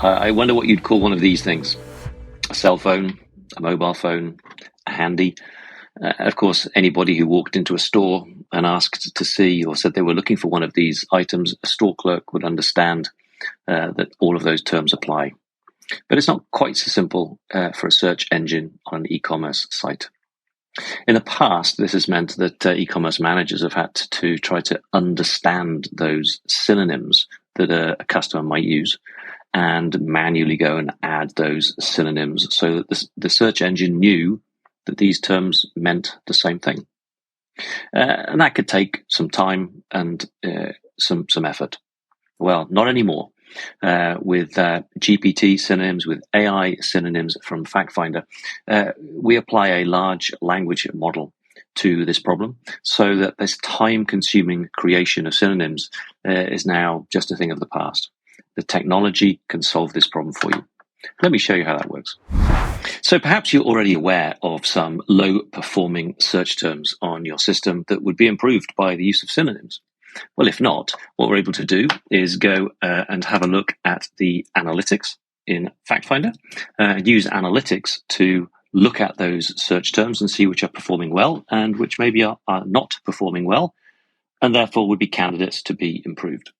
I wonder what you'd call one of these things. A cell phone, a mobile phone, a handy. Of course, anybody who walked into a store and asked to see or said they were looking for one of these items, a store clerk would understand that all of those terms apply. But it's not quite so simple for a search engine on an e-commerce site. In the past, this has meant that e-commerce managers have had to try to understand those synonyms that a customer might use and manually go and add those synonyms so that the search engine knew that these terms meant the same thing. And that could take some time and some effort. Well, not anymore. With GPT synonyms, with AI synonyms from FactFinder, we apply a large language model to this problem so that this time-consuming creation of synonyms is now just a thing of the past. The technology can solve this problem for you. Let me show you how that works. So perhaps you're already aware of some low-performing search terms on your system that would be improved by the use of synonyms. Well, if not, what we're able to do is go and have a look at the analytics in FactFinder and use analytics to look at those search terms and see which are performing well and which maybe are not performing well and therefore would be candidates to be improved.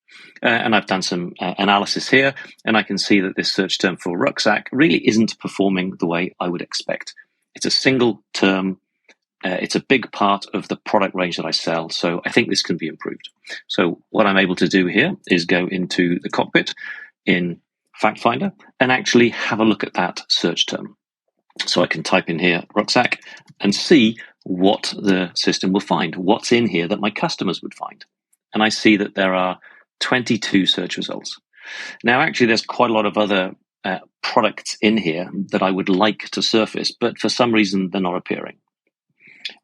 And I've done some analysis here, and I can see that this search term for rucksack really isn't performing the way I would expect. It's a single term. It's a big part of the product range that I sell, so I think this can be improved. So what I'm able to do here is go into the cockpit in FactFinder and actually have a look at that search term. So I can type in here rucksack and see what the system will find, what's in here that my customers would find. And I see that there are 22 search results. Now, actually, there's quite a lot of other products in here that I would like to surface, but for some reason, they're not appearing.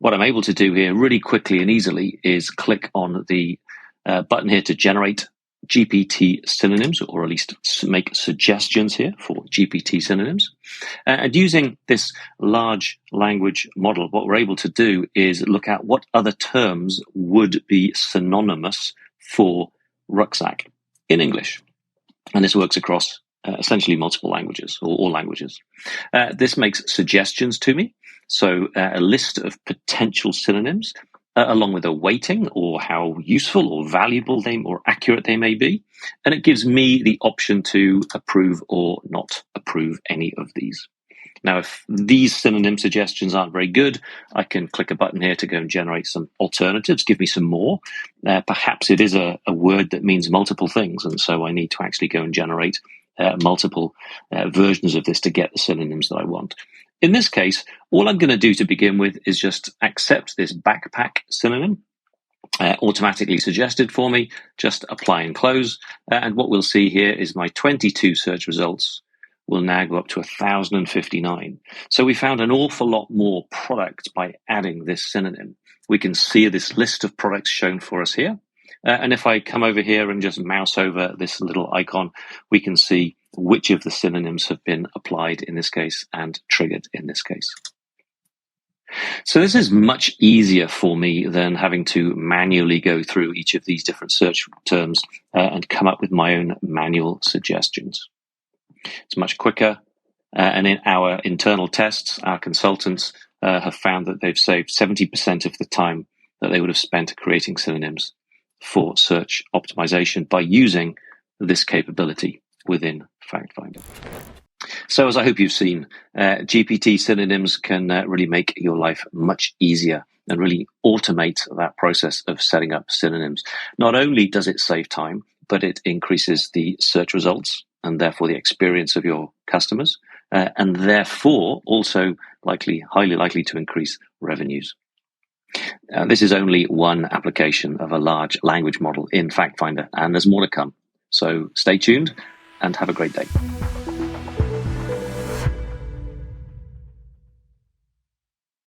What I'm able to do here really quickly and easily is click on the button here to generate GPT synonyms, or at least make suggestions here for GPT synonyms. And using this large language model, what we're able to do is look at what other terms would be synonymous for rucksack in English. And this works across essentially multiple languages, or all languages. This makes suggestions to me. So a list of potential synonyms, along with a weighting or how useful or valuable or accurate they may be. And it gives me the option to approve or not approve any of these. Now, if these synonym suggestions aren't very good, I can click a button here to go and generate some alternatives, give me some more. Perhaps it is a word that means multiple things, and so I need to actually go and generate multiple versions of this to get the synonyms that I want. In this case, all I'm going to do to begin with is just accept this backpack synonym, automatically suggested for me, just apply and close. And what we'll see here is my 22 search results will now go up to 1,059. So we found an awful lot more product by adding this synonym. We can see this list of products shown for us here. And if I come over here and just mouse over this little icon, we can see which of the synonyms have been applied in this case and triggered in this case. So this is much easier for me than having to manually go through each of these different search terms and come up with my own manual suggestions. It's much quicker. And in our internal tests, our consultants have found that they've saved 70% of the time that they would have spent creating synonyms for search optimization by using this capability within FactFinder. So as I hope you've seen, GPT synonyms can really make your life much easier and really automate that process of setting up synonyms. Not only does it save time, but it increases the search results and therefore the experience of your customers, and therefore also highly likely to increase revenues. This is only one application of a large language model in FactFinder, and there's more to come. So stay tuned and have a great day.